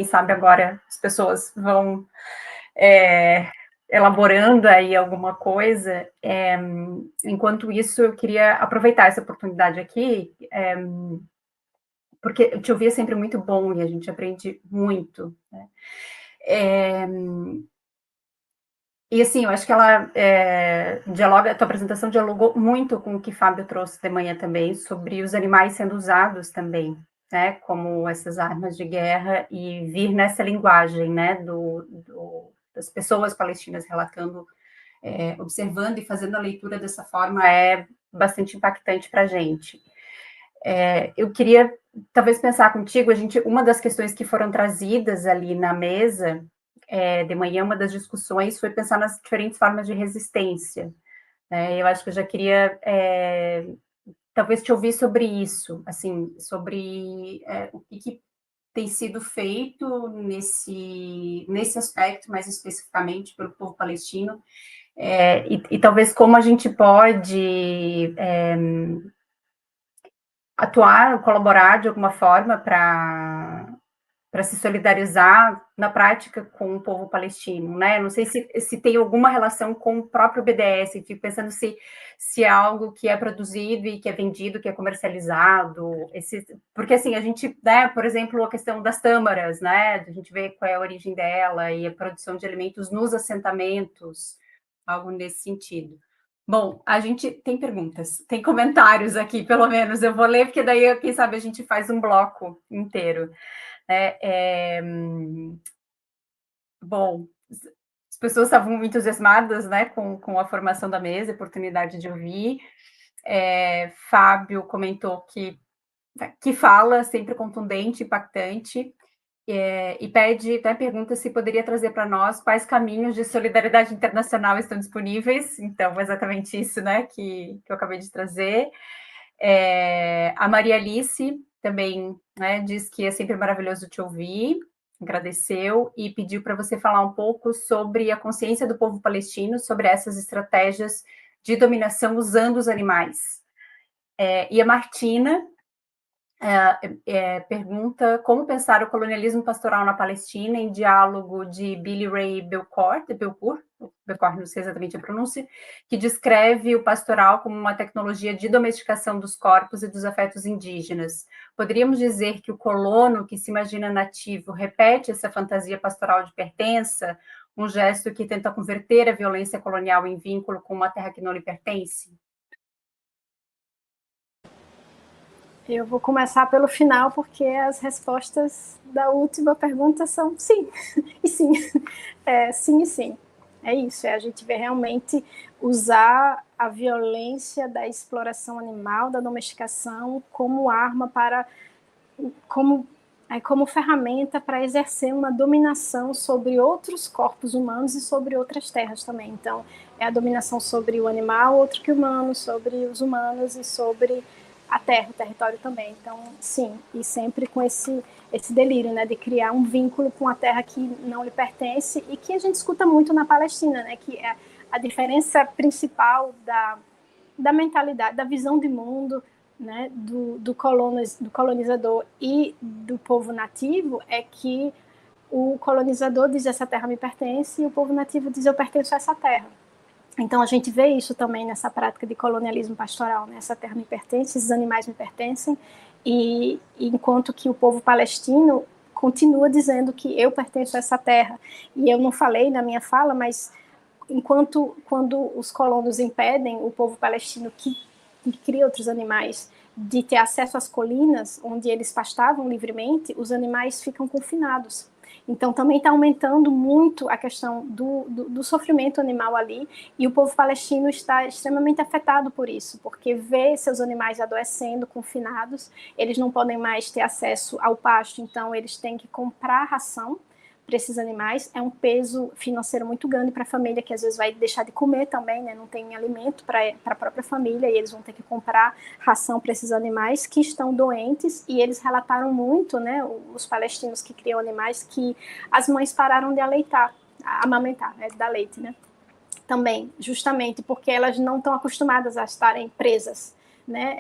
sabe agora as pessoas vão elaborando aí alguma coisa. Enquanto isso, eu queria aproveitar essa oportunidade aqui, porque te ouvir é sempre muito bom e a gente aprende muito, né? E assim, eu acho que ela dialoga, a tua apresentação dialogou muito com o que Fábio trouxe de manhã também, sobre os animais sendo usados também, né, como essas armas de guerra, e vir nessa linguagem, né, das pessoas palestinas relatando, observando e fazendo a leitura dessa forma é bastante impactante para a gente. Eu queria talvez pensar contigo, uma das questões que foram trazidas ali na mesa de manhã, uma das discussões foi pensar nas diferentes formas de resistência, né? Eu acho que eu já queria talvez te ouvir sobre isso, assim, sobre o que tem sido feito nesse aspecto, mais especificamente pelo povo palestino, e talvez como a gente pode atuar, colaborar de alguma forma para se solidarizar na prática com o povo palestino, né? Não sei se tem alguma relação com o próprio BDS, fico pensando se é algo que é produzido e que é vendido, que é comercializado, porque assim, a gente, né, por exemplo, a questão das tâmaras, né, a gente vê qual é a origem dela e a produção de alimentos nos assentamentos, algo nesse sentido. Bom, a gente tem perguntas, tem comentários aqui, pelo menos eu vou ler, porque daí, quem sabe, a gente faz um bloco inteiro. Bom, as pessoas estavam muito entusiasmadas, né, com a formação da mesa, a oportunidade de ouvir. Fábio comentou que fala sempre contundente, impactante, e até pergunta se poderia trazer para nós quais caminhos de solidariedade internacional estão disponíveis. Então, exatamente isso, né, que eu acabei de trazer. A Maria Alice também, né, diz que é sempre maravilhoso te ouvir, agradeceu e pediu para você falar um pouco sobre a consciência do povo palestino, sobre essas estratégias de dominação usando os animais. E a Martina pergunta como pensar o colonialismo pastoral na Palestina em diálogo de Billy Ray Belcourt, não sei exatamente a pronúncia, que descreve o pastoral como uma tecnologia de domesticação dos corpos e dos afetos indígenas. Poderíamos dizer que o colono que se imagina nativo repete essa fantasia pastoral de pertença, um gesto que tenta converter a violência colonial em vínculo com uma terra que não lhe pertence? Eu vou começar pelo final, porque as respostas da última pergunta são sim, e sim. Sim e sim. É isso, a gente vê realmente usar a violência da exploração animal, da domesticação, como arma como ferramenta para exercer uma dominação sobre outros corpos humanos e sobre outras terras também. Então, é a dominação sobre o animal, outro que o humano, sobre os humanos e sobre a terra, o território também. Então, sim, e sempre com esse delírio, né, de criar um vínculo com a terra que não lhe pertence e que a gente escuta muito na Palestina, né, que é a diferença principal da mentalidade, da visão de mundo, né, do colonizador e do povo nativo, é que o colonizador diz essa terra me pertence e o povo nativo diz eu pertenço a essa terra. Então a gente vê isso também nessa prática de colonialismo pastoral, né? Essa terra me pertence, esses animais me pertencem, e enquanto que o povo palestino continua dizendo que eu pertenço a essa terra. E eu não falei na minha fala, mas quando os colonos impedem o povo palestino que cria outros animais de ter acesso às colinas onde eles pastavam livremente, os animais ficam confinados. Então também está aumentando muito a questão do sofrimento animal ali, e o povo palestino está extremamente afetado por isso, porque vê seus animais adoecendo, confinados, eles não podem mais ter acesso ao pasto, então eles têm que comprar ração para esses animais. É um peso financeiro muito grande para a família, que às vezes vai deixar de comer também, né? Não tem alimento para a própria família, e eles vão ter que comprar ração para esses animais que estão doentes. E eles relataram muito, né, os palestinos que criam animais, que as mães pararam de amamentar, né, dar leite, né? Também, justamente porque elas não estão acostumadas a estarem presas, né?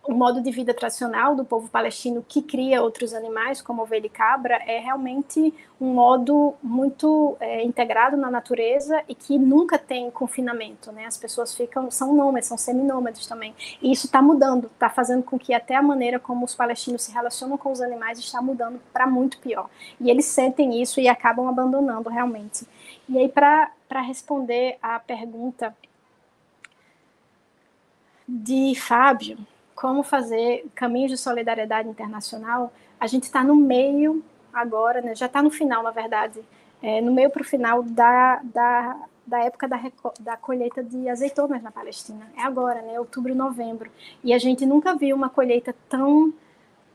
o modo de vida tradicional do povo palestino que cria outros animais, como ovelha e cabra, é realmente um modo muito integrado na natureza e que nunca tem confinamento, né? As pessoas são nômades, são seminômades também. E isso está mudando, está fazendo com que até a maneira como os palestinos se relacionam com os animais está mudando para muito pior. E eles sentem isso e acabam abandonando realmente. E aí, para responder à pergunta de Fábio, como fazer caminhos de solidariedade internacional, a gente está no meio agora, né, já está no final, na verdade, no meio para o final da época da colheita de azeitonas na Palestina. É agora, né, outubro e novembro. E a gente nunca viu uma colheita tão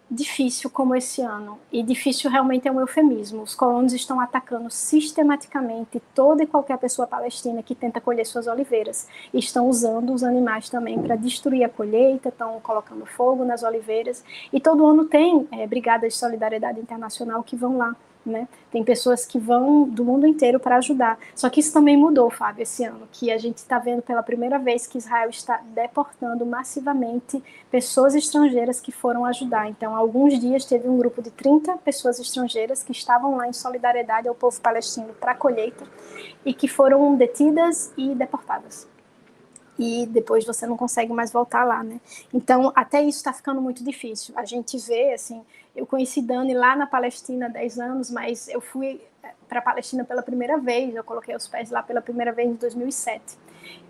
difícil como esse ano. E difícil realmente é um eufemismo. Os colonos estão atacando sistematicamente toda e qualquer pessoa palestina que tenta colher suas oliveiras. E estão usando os animais também para destruir a colheita, estão colocando fogo nas oliveiras. E todo ano tem brigadas de solidariedade internacional que vão lá. Né? Tem pessoas que vão do mundo inteiro para ajudar. Só que isso também mudou, Fábio, esse ano, que a gente está vendo pela primeira vez que Israel está deportando massivamente pessoas estrangeiras que foram ajudar. Então, há alguns dias teve um grupo de 30 pessoas estrangeiras que estavam lá em solidariedade ao povo palestino para a colheita e que foram detidas e deportadas. E depois você não consegue mais voltar lá, né? Então, até isso está ficando muito difícil. A gente vê, assim, eu conheci Dani lá na Palestina há 10 anos, mas eu fui para a Palestina pela primeira vez, eu coloquei os pés lá pela primeira vez em 2007.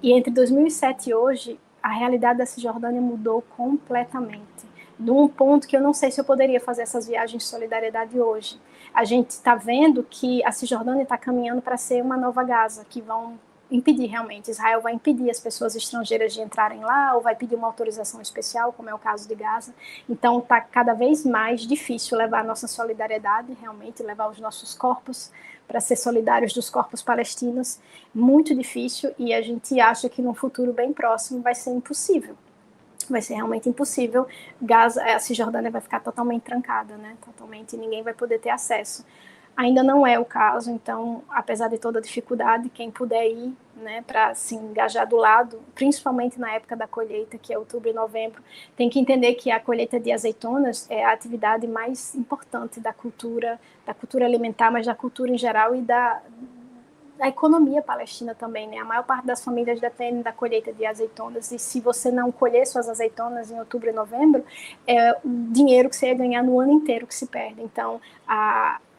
E entre 2007 e hoje, a realidade da Cisjordânia mudou completamente. De um ponto que eu não sei se eu poderia fazer essas viagens de solidariedade hoje. A gente está vendo que a Cisjordânia está caminhando para ser uma nova Gaza, que vão impedir realmente. Israel vai impedir as pessoas estrangeiras de entrarem lá ou vai pedir uma autorização especial, como é o caso de Gaza. Então está cada vez mais difícil levar a nossa solidariedade, realmente levar os nossos corpos para ser solidários dos corpos palestinos. Muito difícil e a gente acha que num futuro bem próximo vai ser impossível. Vai ser realmente impossível. Gaza, a Cisjordânia vai ficar totalmente trancada, né? Totalmente, ninguém vai poder ter acesso. Ainda não é o caso, então, apesar de toda a dificuldade, quem puder ir, né, para se engajar do lado, principalmente na época da colheita, que é outubro e novembro, tem que entender que a colheita de azeitonas é a atividade mais importante da cultura alimentar, mas da cultura em geral e da economia palestina também, né? A maior parte das famílias depende da colheita de azeitonas e se você não colher suas azeitonas em outubro e novembro, é o dinheiro que você ia ganhar no ano inteiro que se perde. Então,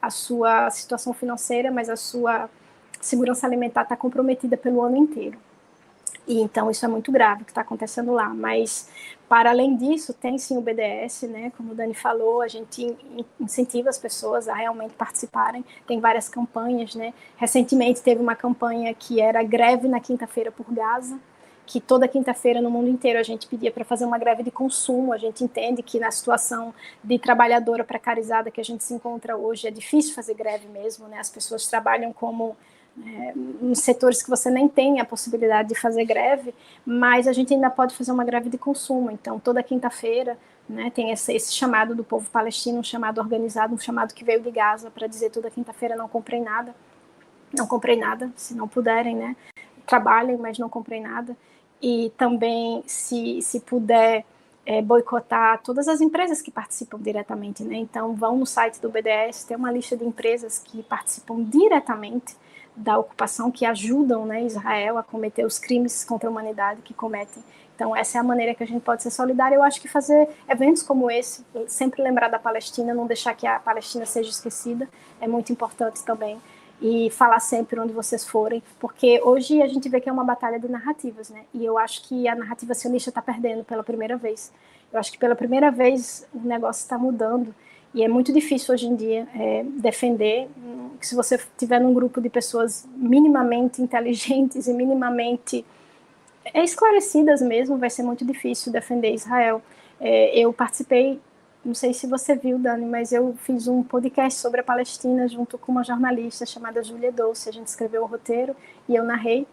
a sua situação financeira, mas a sua segurança alimentar está comprometida pelo ano inteiro. E então isso é muito grave o que está acontecendo lá. Mas, para além disso, tem sim o BDS, né? Como o Dani falou, a gente incentiva as pessoas a realmente participarem. Tem várias campanhas, né? Recentemente teve uma campanha que era greve na quinta-feira por Gaza, que toda quinta-feira no mundo inteiro a gente pedia para fazer uma greve de consumo. A gente entende que na situação de trabalhadora precarizada que a gente se encontra hoje é difícil fazer greve mesmo, né? As pessoas trabalham como em setores que você nem tem a possibilidade de fazer greve, mas a gente ainda pode fazer uma greve de consumo. Então, toda quinta-feira, né, tem esse chamado do povo palestino, um chamado organizado, um chamado que veio de Gaza para dizer toda quinta-feira não comprei nada, se não puderem, né, trabalhem, mas não comprem nada. E também, se puder, boicotar todas as empresas que participam diretamente, né? Então, vão no site do BDS, tem uma lista de empresas que participam diretamente da ocupação, que ajudam, né, Israel a cometer os crimes contra a humanidade que cometem. Então, essa é a maneira que a gente pode ser solidário. Eu acho que fazer eventos como esse, sempre lembrar da Palestina, não deixar que a Palestina seja esquecida, é muito importante também. E falar sempre onde vocês forem, porque hoje a gente vê que é uma batalha de narrativas, né? E eu acho que a narrativa sionista está perdendo pela primeira vez. Eu acho que pela primeira vez o negócio está mudando e é muito difícil hoje em dia defender. Se você estiver num grupo de pessoas minimamente inteligentes e minimamente esclarecidas mesmo, vai ser muito difícil defender Israel. Eu participei, não sei se você viu, Dani, mas eu fiz um podcast sobre a Palestina junto com uma jornalista chamada Júlia Dolce. A gente escreveu o roteiro e eu narrei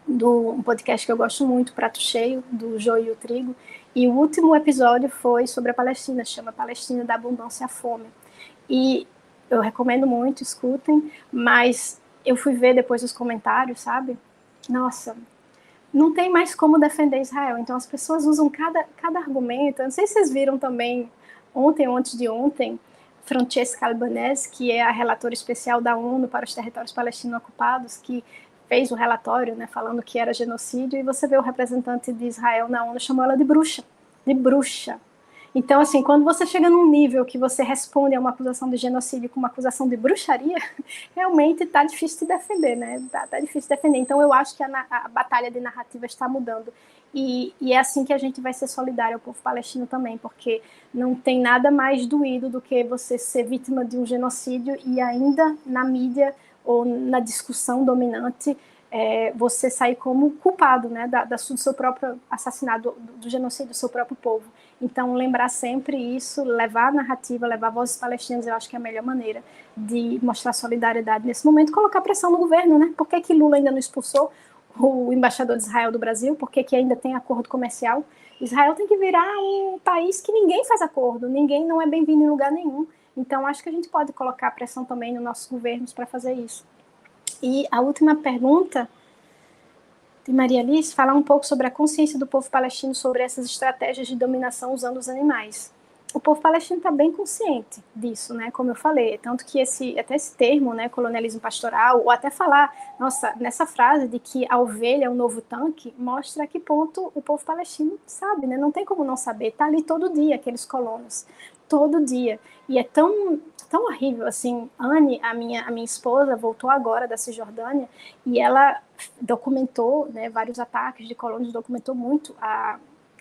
um podcast que eu gosto muito, Prato Cheio, do Joio e o Trigo. E o último episódio foi sobre a Palestina, chama Palestina da Abundância à Fome. E eu recomendo muito, escutem, mas eu fui ver depois os comentários, sabe? Nossa, não tem mais como defender Israel. Então, as pessoas usam cada argumento. Eu não sei se vocês viram também, ontem ou antes de ontem, Francesca Albanese, que é a relatora especial da ONU para os territórios palestinos ocupados, que fez o relatório, né, falando que era genocídio, e você vê o representante de Israel na ONU chamou ela de bruxa. De bruxa. Então, assim, quando você chega num nível que você responde a uma acusação de genocídio com uma acusação de bruxaria, realmente tá difícil de defender, né? Tá difícil de defender. Então, eu acho que a batalha de narrativa está mudando. E é assim que a gente vai ser solidário ao povo palestino também, porque não tem nada mais doído do que você ser vítima de um genocídio e ainda na mídia ou na discussão dominante você sair como culpado, né, do seu próprio assassinato, do genocídio do seu próprio povo. Então, lembrar sempre isso, levar a narrativa, levar vozes palestinas, eu acho que é a melhor maneira de mostrar solidariedade nesse momento, colocar pressão no governo, né? Por que Lula ainda não expulsou o embaixador de Israel do Brasil? Por que ainda tem acordo comercial? Israel tem que virar um país que ninguém faz acordo, ninguém não é bem-vindo em lugar nenhum. Então, acho que a gente pode colocar pressão também nos nossos governos para fazer isso. E a última pergunta de Maria Alice, falar um pouco sobre a consciência do povo palestino sobre essas estratégias de dominação usando os animais. O povo palestino está bem consciente disso, né? Como eu falei, tanto que até esse termo, né, colonialismo pastoral, ou até falar, nossa, nessa frase de que a ovelha é um novo tanque, mostra a que ponto o povo palestino sabe, né? Não tem como não saber. Está ali todo dia aqueles colonos, todo dia. E é tão horrível, assim. Anne, a minha esposa, voltou agora da Cisjordânia e ela documentou, né, vários ataques de colonos, documentou muito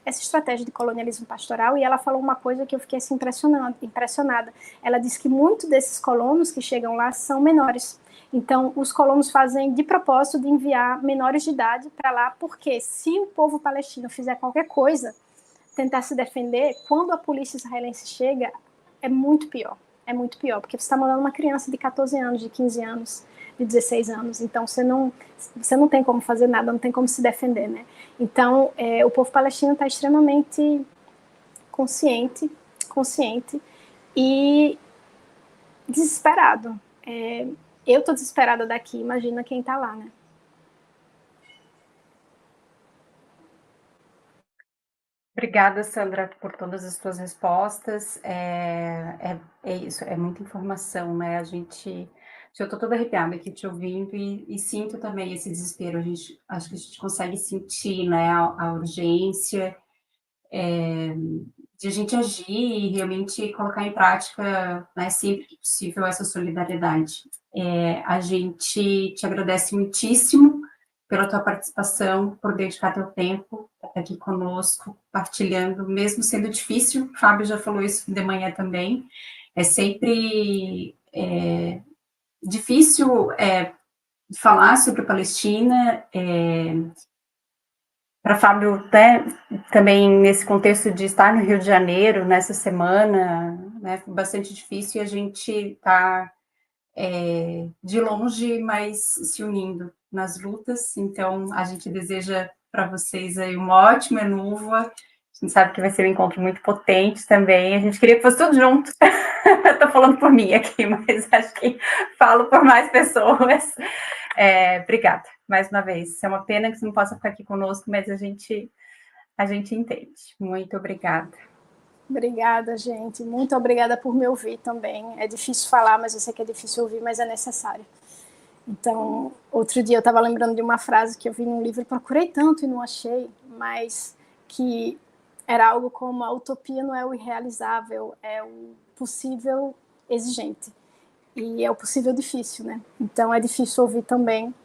essa estratégia de colonialismo pastoral, e ela falou uma coisa que eu fiquei assim, impressionada. Ela disse que muitos desses colonos que chegam lá são menores. Então, os colonos fazem de propósito de enviar menores de idade para lá, porque se o povo palestino fizer qualquer coisa, tentar se defender, quando a polícia israelense chega, é muito pior. É muito pior, porque você está mandando uma criança de 14 anos, de 15 anos, de 16 anos. Então, você não tem como fazer nada, não tem como se defender, né? Então, o povo palestino está extremamente consciente e desesperado. Eu estou desesperada daqui, imagina quem está lá, né? Obrigada, Sandra, por todas as suas respostas. É isso, é muita informação, né? Eu estou toda arrepiada aqui te ouvindo e sinto também esse desespero. Acho que a gente consegue sentir, né, a urgência de a gente agir e realmente colocar em prática, né, sempre que possível, essa solidariedade. A gente te agradece muitíssimo pela tua participação, por dedicar teu tempo aqui conosco, partilhando, mesmo sendo difícil. O Fábio já falou isso de manhã também. É sempre difícil falar sobre a Palestina. Para Fábio, né, também nesse contexto de estar no Rio de Janeiro nessa semana, né, foi bastante difícil e a gente está de longe, mas se unindo nas lutas. Então, a gente deseja para vocês aí uma ótima Enuva. A gente sabe que vai ser um encontro muito potente também. A gente queria que fosse tudo junto. Estou falando por mim aqui, mas acho que falo por mais pessoas. Obrigada, mais uma vez. É uma pena que você não possa ficar aqui conosco, mas a gente entende. Muito obrigada. Obrigada, gente. Muito obrigada por me ouvir também. É difícil falar, mas eu sei que é difícil ouvir, mas é necessário. Então, outro dia eu estava lembrando de uma frase que eu vi num livro, procurei tanto e não achei, mas que era algo como: a utopia não é o irrealizável, é o possível exigente. E é o possível difícil, né? Então é difícil ouvir também,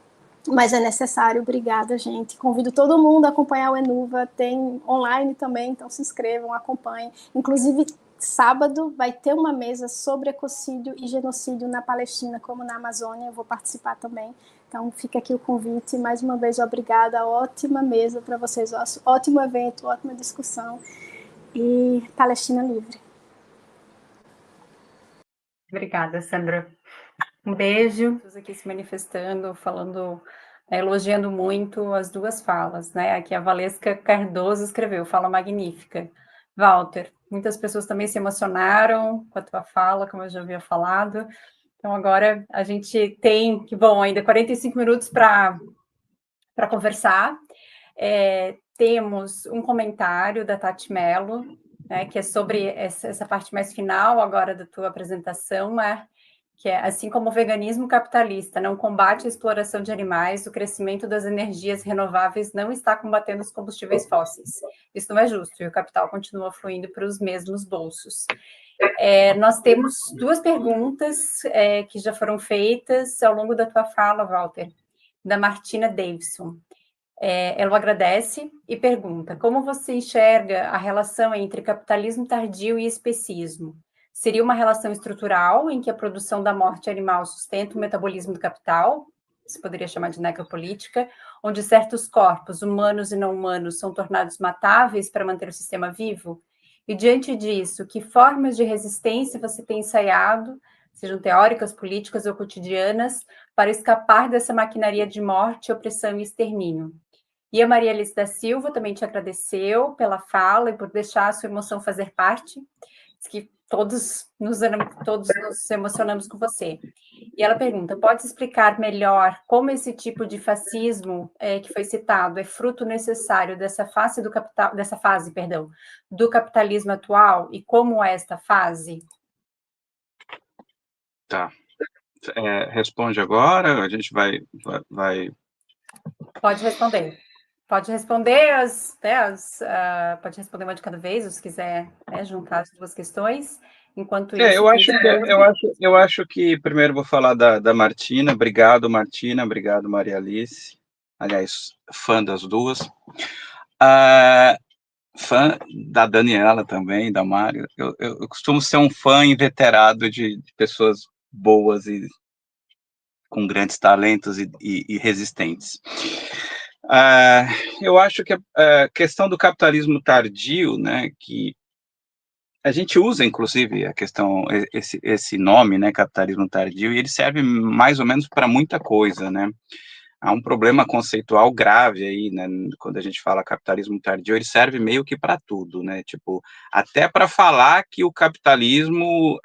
mas é necessário. Obrigada, gente. Convido todo mundo a acompanhar o Enuva, tem online também, então se inscrevam, acompanhem. Inclusive, sábado vai ter uma mesa sobre ecocídio e genocídio na Palestina, como na Amazônia, eu vou participar também. Então fica aqui o convite, mais uma vez obrigada, ótima mesa para vocês, ótimo evento, ótima discussão, e Palestina livre. Obrigada, Sandra. Um beijo. Aqui se manifestando, falando, elogiando muito as duas falas, né? Aqui a Valesca Cardoso escreveu, fala magnífica. Walter, muitas pessoas também se emocionaram com a tua fala, como eu já havia falado. Então agora a gente tem, que bom, ainda 45 minutos para conversar. Temos um comentário da Tati Mello, né, que é sobre essa parte mais final agora da tua apresentação, né, que é assim como o veganismo capitalista não combate a exploração de animais, o crescimento das energias renováveis não está combatendo os combustíveis fósseis. Isso não é justo, e o capital continua fluindo para os mesmos bolsos. Nós temos duas perguntas que já foram feitas ao longo da tua fala, Walter, da Martina Davidson. Ela agradece e pergunta: como você enxerga a relação entre capitalismo tardio e especismo? Seria uma relação estrutural em que a produção da morte animal sustenta o metabolismo do capital? Se poderia chamar de necropolítica, onde certos corpos, humanos e não humanos, são tornados matáveis para manter o sistema vivo? E diante disso, que formas de resistência você tem ensaiado, sejam teóricas, políticas ou cotidianas, para escapar dessa maquinaria de morte, opressão e extermínio? E a Maria Alice da Silva também te agradeceu pela fala e por deixar a sua emoção fazer parte. Diz que todos nos emocionamos com você. E ela pergunta: pode explicar melhor como esse tipo de fascismo que foi citado é fruto necessário dessa fase do capitalismo atual e como é esta fase? Tá. Responde agora, a gente vai... Pode responder. Pode responder pode responder uma de cada vez, ou se quiser juntar as duas questões. Enquanto isso, eu acho que primeiro vou falar da Martina. Obrigado, Martina. Obrigado, Maria Alice. Aliás, fã das duas. Fã da Daniela também, da Mário. Eu costumo ser um fã inveterado de pessoas boas e com grandes talentos e resistentes. Eu acho que a questão do capitalismo tardio, né, que a gente usa, inclusive, a questão, esse nome, né, capitalismo tardio, e ele serve mais ou menos para muita coisa, né? Há um problema conceitual grave aí, né, quando a gente fala capitalismo tardio, ele serve meio que para tudo, né, tipo, até para falar que o capitalismo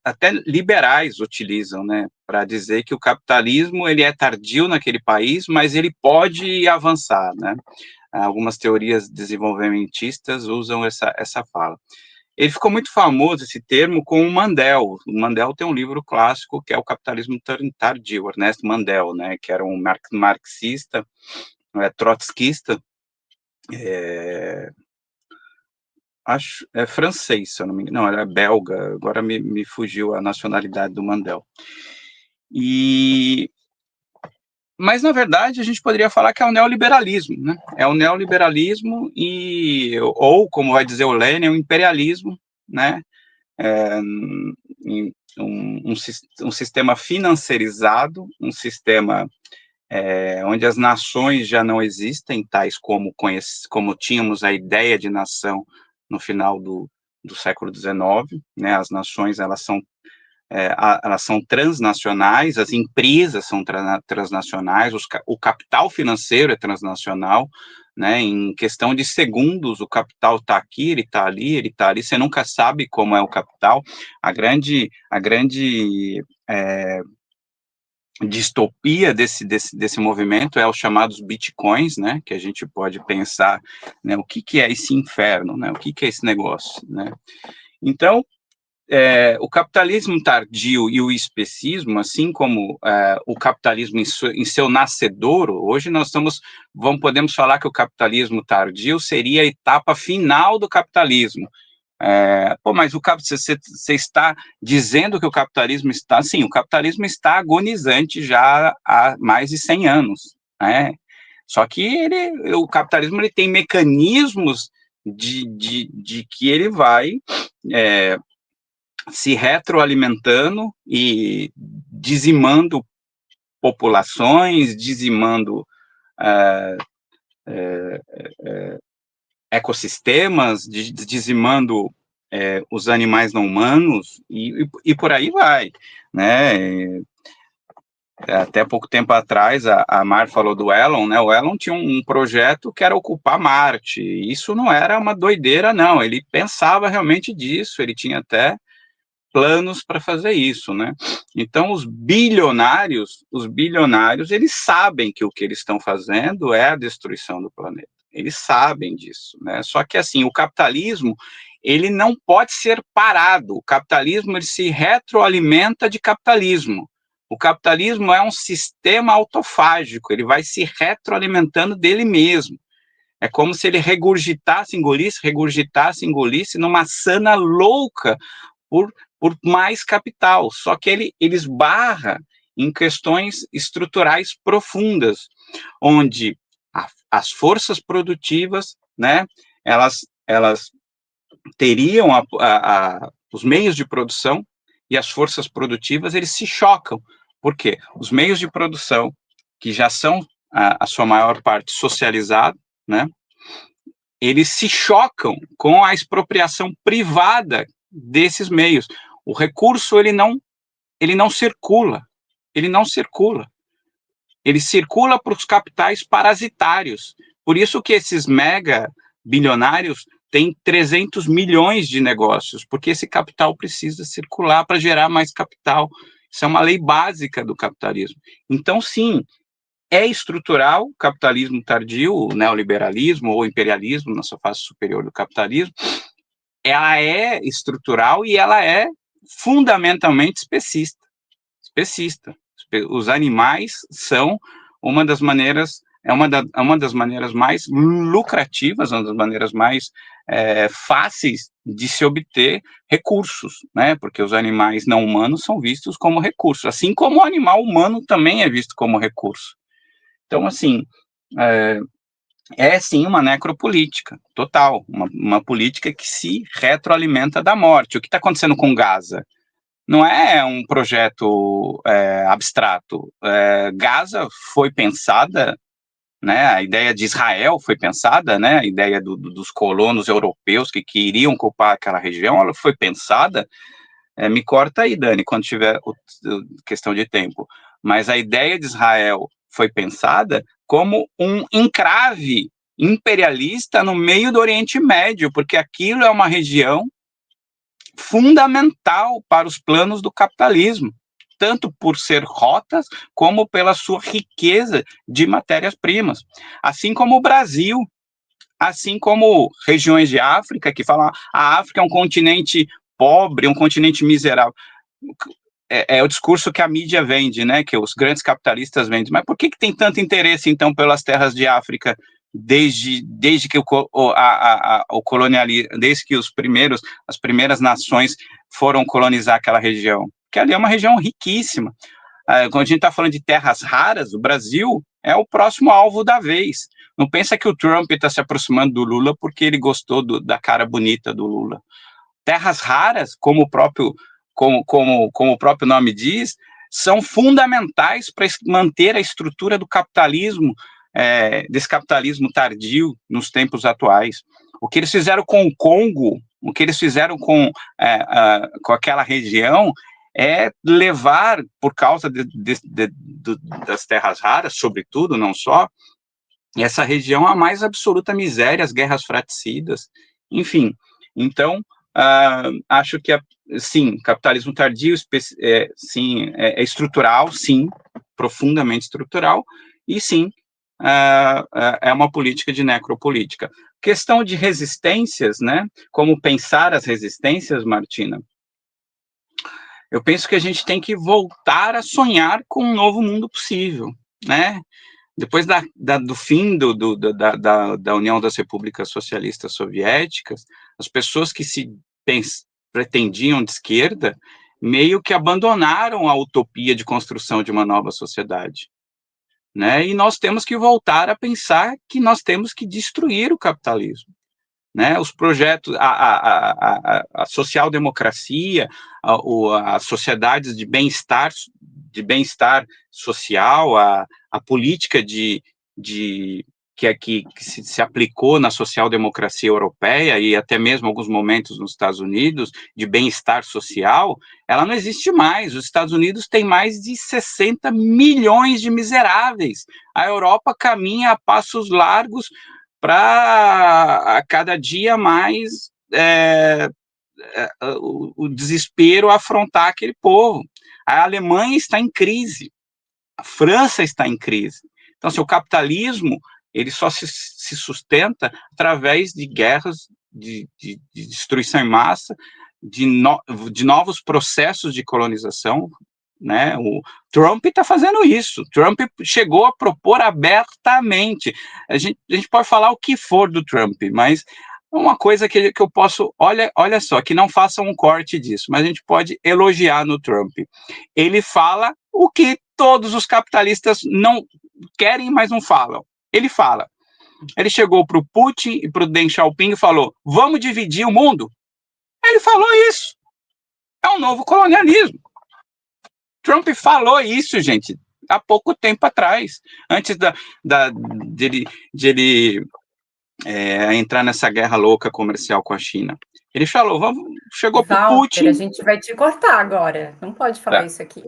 até liberais utilizam, né, para dizer que o capitalismo ele é tardio naquele país, mas ele pode avançar, né? Algumas teorias desenvolvimentistas usam essa fala. Ele ficou muito famoso, esse termo, com o Mandel. O Mandel tem um livro clássico que é o Capitalismo Tardio, Ernesto Mandel, né, que era um marxista, trotskista, acho, francês, se eu não me engano, não, era belga, agora me fugiu a nacionalidade do Mandel. Mas, na verdade, a gente poderia falar que é o neoliberalismo, né? É o neoliberalismo ou, como vai dizer o Lenin, o imperialismo, né? Um sistema financiarizado, um sistema onde as nações já não existem, tais como tínhamos a ideia de nação no final do século XIX, né? As nações, elas são transnacionais, as empresas são transnacionais, o capital financeiro é transnacional, né? Em questão de segundos, o capital está aqui, ele está ali, você nunca sabe como é o capital. A grande distopia desse movimento é os chamados bitcoins, né? Que a gente pode pensar, né? O que é esse inferno, né? O que é esse negócio, né? Então, o capitalismo tardio e o especismo, assim como o capitalismo em seu nascedouro, hoje podemos falar que o capitalismo tardio seria a etapa final do capitalismo. Mas você está dizendo que o capitalismo está... Sim, o capitalismo está agonizante já há mais de 100 anos, né? Só que o capitalismo ele tem mecanismos de que ele vai... se retroalimentando e dizimando populações, dizimando ecossistemas, dizimando os animais não humanos e por aí vai, né? Até pouco tempo atrás, a Mar falou do Elon, né? O Elon tinha um projeto que era ocupar Marte. Isso não era uma doideira, não. Ele pensava realmente disso, ele tinha até planos para fazer isso, né? Então, os bilionários, eles sabem que o que eles estão fazendo é a destruição do planeta. Eles sabem disso, né? Só que, assim, o capitalismo, ele não pode ser parado. O capitalismo, ele se retroalimenta de capitalismo. O capitalismo é um sistema autofágico, ele vai se retroalimentando dele mesmo. É como se ele regurgitasse, engolisse numa sana louca por mais capital. Só que ele esbarra em questões estruturais profundas, onde as forças produtivas, né, elas teriam os meios de produção, e as forças produtivas, eles se chocam. Por quê? Os meios de produção, que já são a sua maior parte socializados, né, eles se chocam com a expropriação privada desses meios. O recurso, ele não circula, ele circula para os capitais parasitários. Por isso que esses mega bilionários têm 300 milhões de negócios, porque esse capital precisa circular para gerar mais capital. Isso é uma lei básica do capitalismo. Então, sim, é estrutural o capitalismo tardio, o neoliberalismo ou o imperialismo, na sua fase superior do capitalismo, ela é estrutural e ela é fundamentalmente especista. Os animais são uma das maneiras, uma das maneiras mais lucrativas, uma das maneiras mais fáceis de se obter recursos, né? Porque os animais não humanos são vistos como recursos, assim como o animal humano também é visto como recurso. Então, assim, sim uma necropolítica, total, uma política que se retroalimenta da morte. O que está acontecendo com Gaza? Não é um projeto abstrato. Gaza foi pensada, né, a ideia de Israel foi pensada, né, a ideia dos colonos europeus que iriam ocupar aquela região, ela foi pensada, me corta aí, Dani, quando tiver questão de tempo, mas a ideia de Israel foi pensada como um encrave imperialista no meio do Oriente Médio, porque aquilo é uma região fundamental para os planos do capitalismo, tanto por ser rotas, como pela sua riqueza de matérias-primas. Assim como o Brasil, assim como regiões de África, que falam a África é um continente pobre, um continente miserável. É o discurso que a mídia vende, né? Que os grandes capitalistas vendem. Mas por que tem tanto interesse, então, pelas terras de África desde que o colonialismo, desde que as primeiras nações foram colonizar aquela região? Porque ali é uma região riquíssima. Quando a gente está falando de terras raras, o Brasil é o próximo alvo da vez. Não pensa que o Trump está se aproximando do Lula porque ele gostou da cara bonita do Lula. Terras raras, como o próprio nome diz, são fundamentais para manter a estrutura do capitalismo, desse capitalismo tardio nos tempos atuais. O que eles fizeram com o Congo, o que eles fizeram com aquela região, é levar, por causa das terras raras, sobretudo, não só, essa região a mais absoluta miséria, as guerras fratricidas, enfim. Então, acho que, sim, capitalismo tardio, sim, é estrutural, sim, profundamente estrutural, e sim, é uma política de necropolítica. Questão de resistências, né? Como pensar as resistências, Martina? Eu penso que a gente tem que voltar a sonhar com um novo mundo possível, né? Depois do fim da União das Repúblicas Socialistas Soviéticas, as pessoas que se pretendiam de esquerda meio que abandonaram a utopia de construção de uma nova sociedade, né? E nós temos que voltar a pensar que nós temos que destruir o capitalismo, né? Os projetos, a social-democracia, as sociedades de bem-estar social, a política que se aplicou na social-democracia europeia e até mesmo em alguns momentos nos Estados Unidos, de bem-estar social, ela não existe mais. Os Estados Unidos têm mais de 60 milhões de miseráveis. A Europa caminha a passos largos para a cada dia mais o desespero a afrontar aquele povo. A Alemanha está em crise, a França está em crise. Então, assim, o capitalismo ele só se sustenta através de guerras, de destruição em massa, de novos processos de colonização, né? O Trump está fazendo isso. Trump chegou a propor abertamente. A gente pode falar o que for do Trump, mas uma coisa que eu posso, olha só, que não faça um corte disso, mas a gente pode elogiar no Trump. Ele fala o que todos os capitalistas não querem, mas não falam. Ele fala. Ele chegou para o Putin e para o Deng Xiaoping e falou: vamos dividir o mundo. Ele falou isso. É um novo colonialismo. Trump falou isso, gente, há pouco tempo atrás, antes de ele entrar nessa guerra louca comercial com a China. Ele falou, chegou para o Putin... a gente vai te cortar agora, não pode falar isso aqui.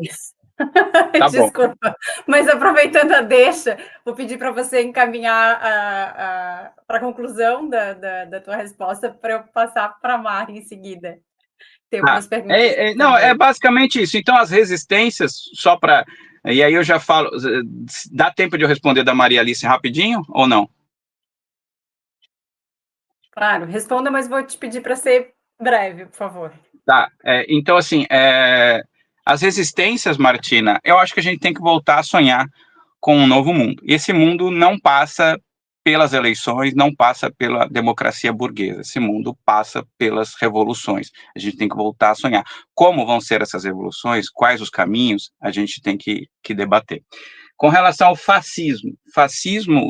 Tá desculpa, bom. Mas aproveitando a deixa, vou pedir para você encaminhar para a conclusão da tua resposta para eu passar para a Mari em seguida. Tem algumas perguntas. Não, é basicamente isso. Então, as resistências, só para... E aí eu já falo... Dá tempo de eu responder da Maria Alice rapidinho ou não? Claro, responda, mas vou te pedir para ser breve, por favor. Tá, então, assim, as resistências, Martina, eu acho que a gente tem que voltar a sonhar com um novo mundo. E esse mundo não passa pelas eleições, não passa pela democracia burguesa. Esse mundo passa pelas revoluções. A gente tem que voltar a sonhar. Como vão ser essas revoluções? Quais os caminhos? A gente tem que debater. Com relação ao fascismo,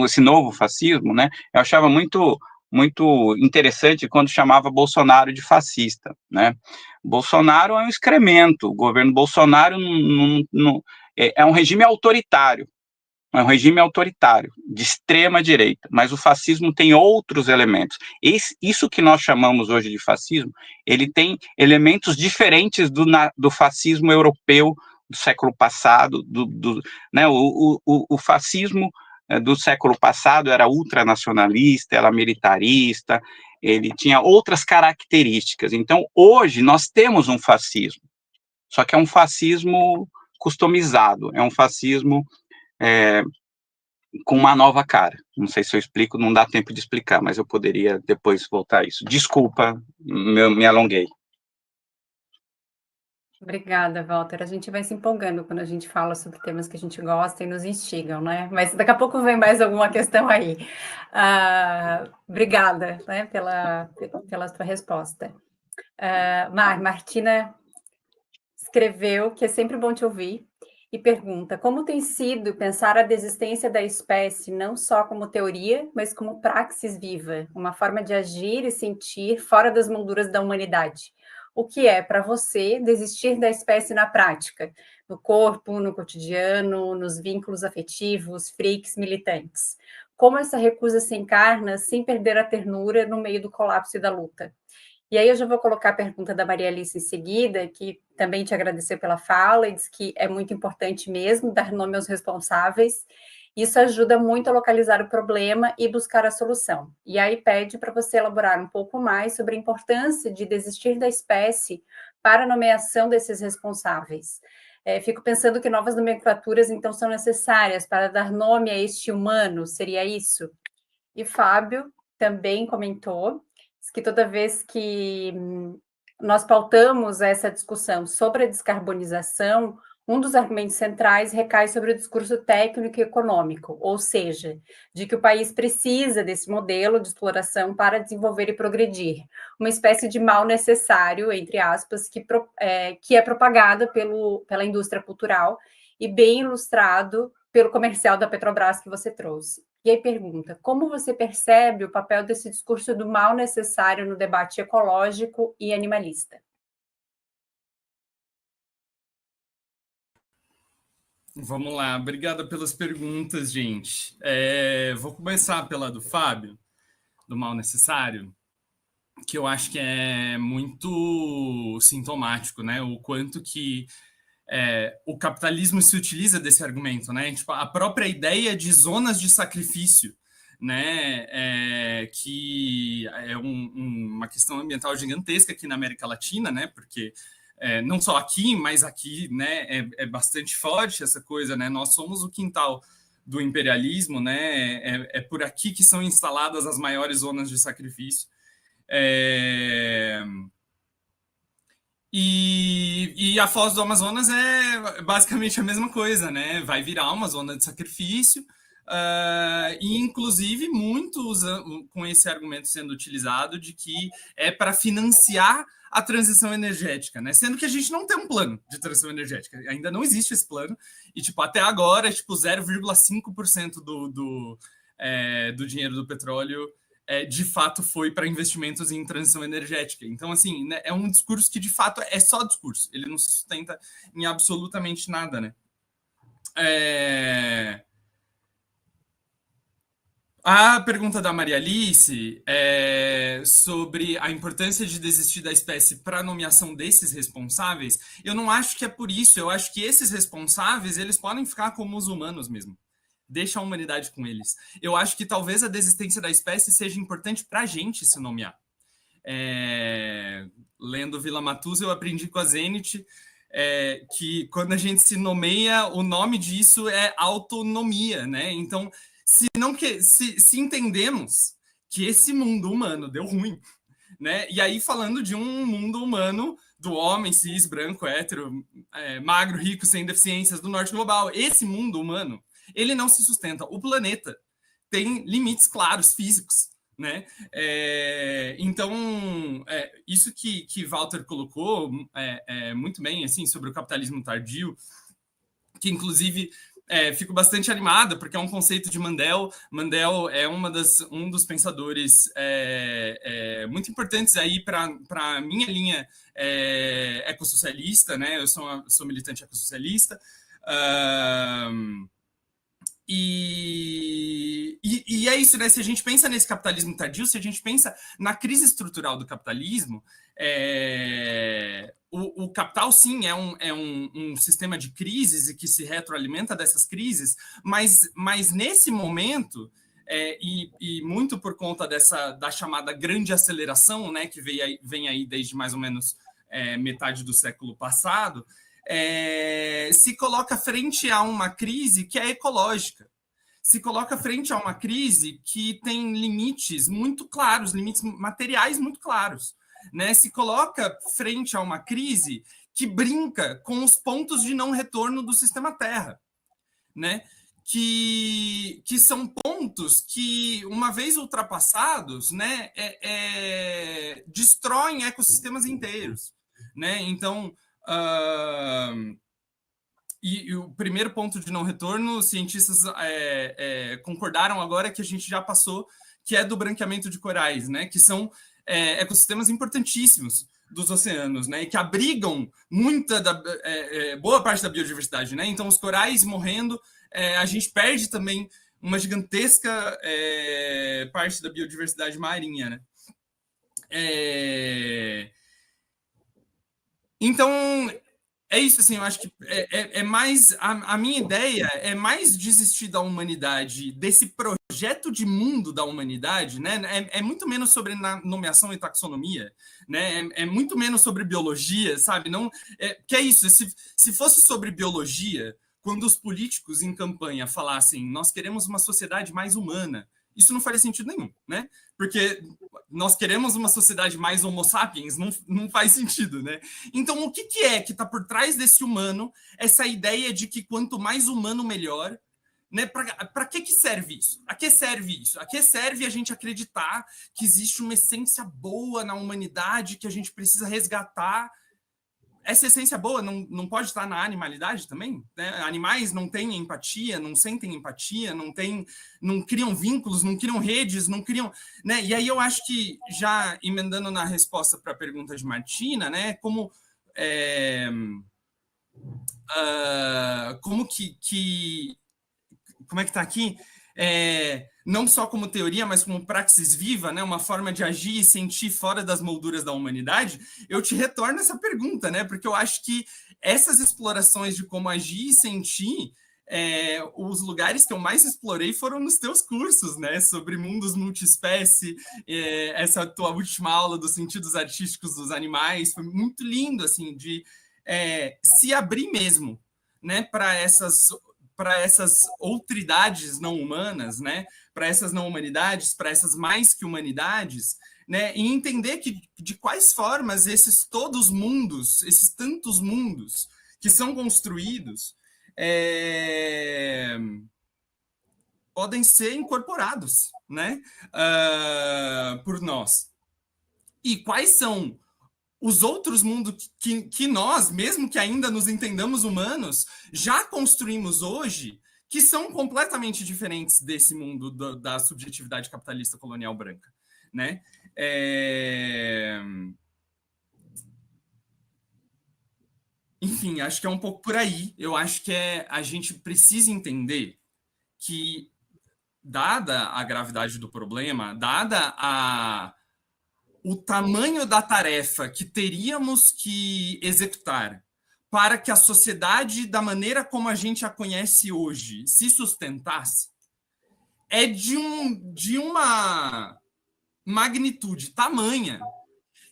esse novo fascismo, né? Eu achava muito interessante quando chamava Bolsonaro de fascista, né? Bolsonaro é um excremento. O governo Bolsonaro é um regime autoritário. É um regime autoritário, de extrema direita, mas o fascismo tem outros elementos. Isso que nós chamamos hoje de fascismo, ele tem elementos diferentes do fascismo europeu do século passado, né, o fascismo do século passado era ultranacionalista, era militarista, ele tinha outras características. Então, hoje, nós temos um fascismo, só que é um fascismo customizado, é um fascismo com uma nova cara. Não sei se eu explico, não dá tempo de explicar, mas eu poderia depois voltar a isso. Desculpa, me alonguei. Obrigada, Walter. A gente vai se empolgando quando a gente fala sobre temas que a gente gosta e nos instigam, né? Mas daqui a pouco vem mais alguma questão aí. Obrigada, né, pela tua resposta. Martina escreveu que é sempre bom te ouvir e pergunta: como tem sido pensar a desistência da espécie não só como teoria, mas como praxis viva, uma forma de agir e sentir fora das molduras da humanidade? O que é, para você, desistir da espécie na prática, no corpo, no cotidiano, nos vínculos afetivos, freaks, militantes? Como essa recusa se encarna sem perder a ternura no meio do colapso e da luta? E aí eu já vou colocar a pergunta da Maria Alice em seguida, que também te agradeceu pela fala e diz que é muito importante mesmo dar nome aos responsáveis. Isso ajuda muito a localizar o problema e buscar a solução. E aí pede para você elaborar um pouco mais sobre a importância de desistir da espécie para a nomeação desses responsáveis. Fico pensando que novas nomenclaturas, então, são necessárias para dar nome a este humano, seria isso? E Fábio também comentou que toda vez que nós pautamos essa discussão sobre a descarbonização, um dos argumentos centrais recai sobre o discurso técnico e econômico, ou seja, de que o país precisa desse modelo de exploração para desenvolver e progredir, uma espécie de mal necessário, entre aspas, que é propagada pela indústria cultural e bem ilustrado pelo comercial da Petrobras que você trouxe. E aí pergunta, como você percebe o papel desse discurso do mal necessário no debate ecológico e animalista? Vamos lá, obrigada pelas perguntas, gente. Vou começar pela do Fábio, do mal necessário, que eu acho que é muito sintomático, né? O quanto que o capitalismo se utiliza desse argumento, né? Tipo, a própria ideia de zonas de sacrifício né, que é uma questão ambiental gigantesca aqui na América Latina, né, porque não só aqui, mas aqui, né, é bastante forte essa coisa, né, nós somos o quintal do imperialismo, né, é por aqui que são instaladas as maiores zonas de sacrifício. E a Foz do Amazonas é basicamente a mesma coisa, né? Vai virar uma zona de sacrifício, e inclusive muito com esse argumento sendo utilizado de que é para financiar a transição energética, né? Sendo que a gente não tem um plano de transição energética, ainda não existe esse plano, e tipo, até agora, tipo, 0,5% do dinheiro do petróleo de fato foi para investimentos em transição energética. Então, assim, né, é um discurso que, de fato, é só discurso. Ele não se sustenta em absolutamente nada, né? A pergunta da Maria Alice é sobre a importância de desistir da espécie para a nomeação desses responsáveis. Eu não acho que é por isso. Eu acho que esses responsáveis, eles podem ficar como os humanos mesmo. Deixa a humanidade com eles. Eu acho que talvez a desistência da espécie seja importante para a gente se nomear. Lendo Vila Matus, eu aprendi com a Zenit que quando a gente se nomeia, o nome disso é autonomia, né? Então, se entendemos que esse mundo humano deu ruim, né? E aí falando de um mundo humano do homem cis, branco, hétero, magro, rico, sem deficiências do norte global, esse mundo humano ele não se sustenta. O planeta tem limites claros, físicos, né? Então, isso que Walter colocou muito bem, assim, sobre o capitalismo tardio, que, inclusive, fico bastante animada, porque é um conceito de Mandel. Mandel é um dos pensadores muito importantes aí para a minha linha ecossocialista, né? Eu sou militante ecossocialista. E é isso, né? Se a gente pensa nesse capitalismo tardio, se a gente pensa na crise estrutural do capitalismo, o capital, sim, é um sistema de crises e que se retroalimenta dessas crises, mas nesse momento, e muito por conta da chamada grande aceleração, né, que vem aí desde mais ou menos metade do século passado, se coloca frente a uma crise que é ecológica, se coloca frente a uma crise que tem limites muito claros, limites materiais muito claros, né? Se coloca frente a uma crise que brinca com os pontos de não retorno do sistema Terra, né? Que são pontos que, uma vez ultrapassados, né, destroem ecossistemas inteiros, né? Então, e o primeiro ponto de não retorno, os cientistas concordaram agora que a gente já passou, que é do branqueamento de corais, né? Que são ecossistemas importantíssimos dos oceanos, né? E que abrigam boa parte da biodiversidade, né? Então, os corais morrendo, a gente perde também uma gigantesca parte da biodiversidade marinha, né? Então, é isso, assim, eu acho que é mais... A minha ideia é mais desistir da humanidade, desse projeto de mundo da humanidade, né? É muito menos sobre nomeação e taxonomia, né? É muito menos sobre biologia, sabe? Não, que é isso, se fosse sobre biologia, quando os políticos em campanha falassem nós queremos uma sociedade mais humana, isso não faria sentido nenhum, né? Porque nós queremos uma sociedade mais homo sapiens, não faz sentido, né? Então, o que está por trás desse humano, essa ideia de que quanto mais humano, melhor, né? Para que serve isso? A que serve isso? A que serve a gente acreditar que existe uma essência boa na humanidade que a gente precisa resgatar? Essa essência boa não pode estar na animalidade também? Né? Animais não têm empatia, não sentem empatia, não criam vínculos, não criam redes, não criam... Né? E aí eu acho que, já emendando na resposta para a pergunta de Martina, né, como como é que está aqui? Não só como teoria, mas como praxis viva, né? Uma forma de agir e sentir fora das molduras da humanidade, eu te retorno essa pergunta, né? Porque eu acho que essas explorações de como agir e sentir os lugares que eu mais explorei foram nos teus cursos, né? Sobre mundos multiespécie, essa tua última aula dos sentidos artísticos dos animais, foi muito lindo, assim, de se abrir mesmo, né? Para essas outridades não humanas, né? Para essas não humanidades, para essas mais que humanidades, né? E entender que de quais formas esses todos mundos, esses tantos mundos que são construídos, podem ser incorporados, né, por nós. E quais são os outros mundos que nós, mesmo que ainda nos entendamos humanos, já construímos hoje, que são completamente diferentes desse mundo da subjetividade capitalista colonial branca, né? Enfim, acho que é um pouco por aí. Eu acho que a gente precisa entender que, dada a gravidade do problema, dada o tamanho da tarefa que teríamos que executar para que a sociedade, da maneira como a gente a conhece hoje, se sustentasse, é de uma magnitude tamanha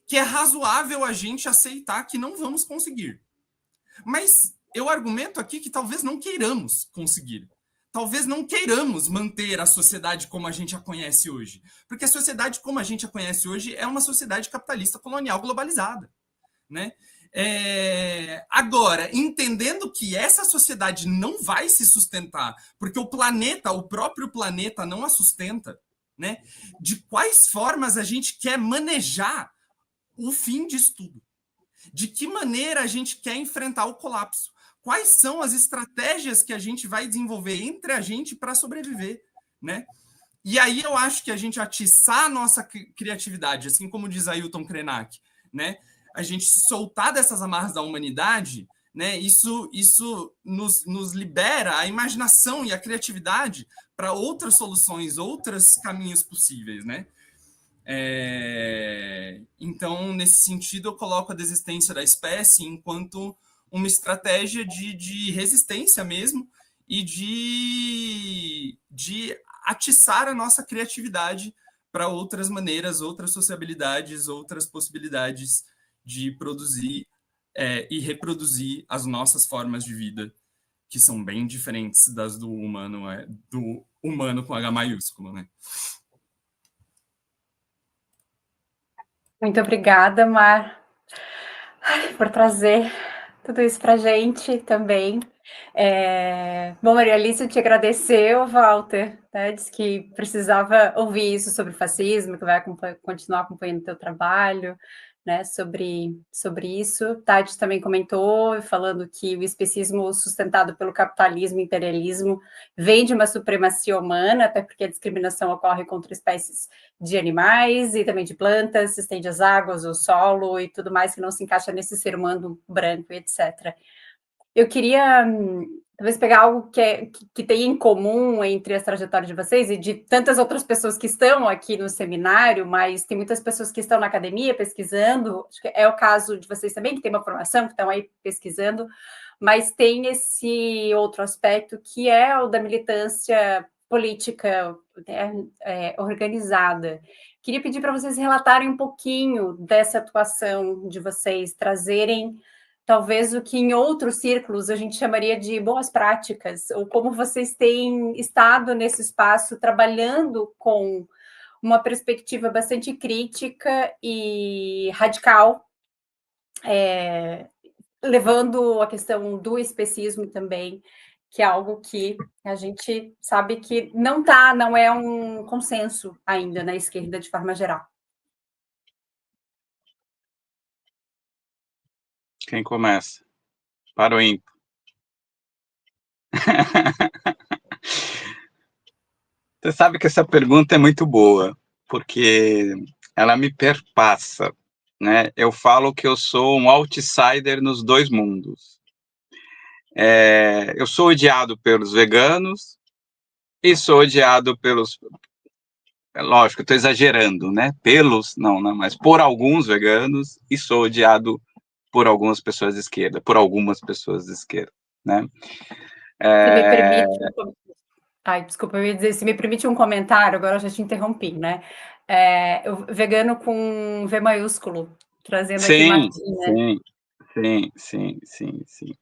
que é razoável a gente aceitar que não vamos conseguir. Mas eu argumento aqui que talvez não queiramos conseguir. Talvez não queiramos manter a sociedade como a gente a conhece hoje. Porque a sociedade como a gente a conhece hoje é uma sociedade capitalista colonial globalizada, né? Agora, entendendo que essa sociedade não vai se sustentar, porque o próprio planeta não a sustenta, né? De quais formas a gente quer manejar o fim disso tudo? De que maneira a gente quer enfrentar o colapso? Quais são as estratégias que a gente vai desenvolver entre a gente para sobreviver, né? E aí eu acho que a gente atiçar a nossa criatividade, assim como diz Ailton Krenak, né? A gente se soltar dessas amarras da humanidade, né? Isso nos libera a imaginação e a criatividade para outras soluções, outros caminhos possíveis, né? Então, nesse sentido, eu coloco a desistência da espécie enquanto uma estratégia de resistência mesmo e de atiçar a nossa criatividade para outras maneiras, outras sociabilidades, outras possibilidades de produzir e reproduzir as nossas formas de vida, que são bem diferentes das do humano com H maiúsculo, né? Muito obrigada, Mar, por trazer tudo isso para a gente também. Bom, Maria Alice te agradeceu, Walter, né? Disse que precisava ouvir isso sobre o fascismo, que vai continuar acompanhando o teu trabalho, né, sobre isso. Tati também comentou, falando que o especismo sustentado pelo capitalismo e imperialismo vem de uma supremacia humana, até porque a discriminação ocorre contra espécies de animais e também de plantas, se estende às águas, ao solo e tudo mais que não se encaixa nesse ser humano branco, etc. Eu queria talvez pegar algo que tem em comum entre as trajetórias de vocês e de tantas outras pessoas que estão aqui no seminário, mas tem muitas pessoas que estão na academia pesquisando, acho que é o caso de vocês também, que tem uma formação, que estão aí pesquisando, mas tem esse outro aspecto que é o da militância política organizada. Queria pedir para vocês relatarem um pouquinho dessa atuação de vocês, trazerem talvez o que em outros círculos a gente chamaria de boas práticas, ou como vocês têm estado nesse espaço trabalhando com uma perspectiva bastante crítica e radical, levando a questão do especismo também, que é algo que a gente sabe que não é um consenso ainda na esquerda de forma geral. Quem começa? Para o ímpar. Você sabe que essa pergunta é muito boa, porque ela me perpassa, né? Eu falo que eu sou um outsider nos dois mundos. Eu sou odiado pelos veganos e sou odiado pelos... Lógico, estou exagerando, né? Não, mas por alguns veganos, e sou odiado por algumas pessoas de esquerda, né? Se me permite Ai, desculpa, eu ia dizer, se me permite um comentário, agora eu já te interrompi, né? O vegano com V maiúsculo, trazendo aqui Sim, Martina. sim, sim, sim, sim, sim.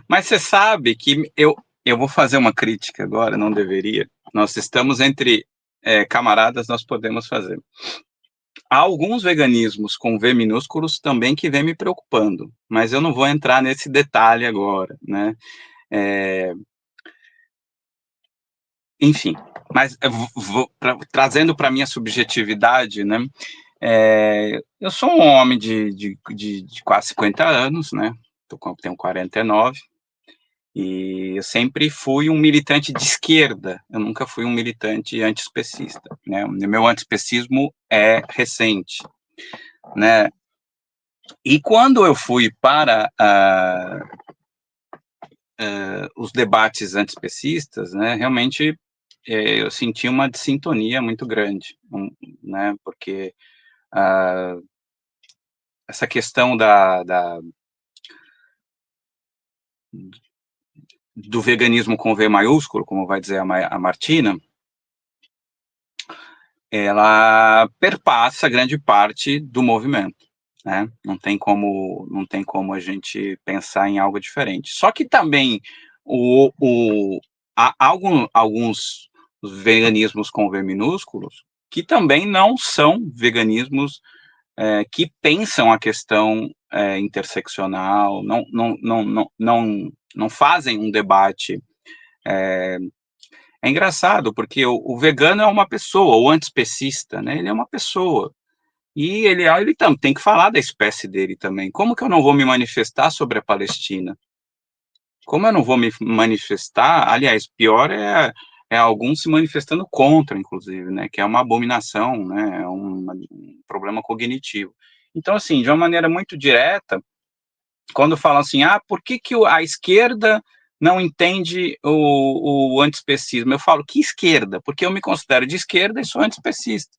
Mas você sabe que eu vou fazer uma crítica agora, não deveria. Nós estamos entre camaradas, nós podemos fazer. Há alguns veganismos com V minúsculos também que vem me preocupando, mas eu não vou entrar nesse detalhe agora, né? Enfim, mas trazendo para a minha subjetividade, né? Eu sou um homem de quase 50 anos, né? Tenho 49, e eu sempre fui um militante de esquerda, eu nunca fui um militante antiespecista, né? O meu antiespecismo é recente, né? E quando eu fui para os debates antiespecistas, né, realmente eu senti uma dissintonia muito grande, né? Porque essa questão do veganismo com V maiúsculo, como vai dizer a Martina, ela perpassa grande parte do movimento, né? Não tem como a gente pensar em algo diferente. Só que também há alguns veganismos com V minúsculos que também não são veganismos que pensam a questão interseccional, não fazem um debate. É engraçado, porque o vegano é uma pessoa, o antiespecista, né? Ele é uma pessoa. E ele tem que falar da espécie dele também. Como que eu não vou me manifestar sobre a Palestina? Como eu não vou me manifestar? Aliás, pior é alguns se manifestando contra, inclusive, né? Que é uma abominação, né? É um problema cognitivo. Então, assim, de uma maneira muito direta, quando falam assim, por que a esquerda não entende o antiespecismo? Eu falo, que esquerda? Porque eu me considero de esquerda e sou antiespecista.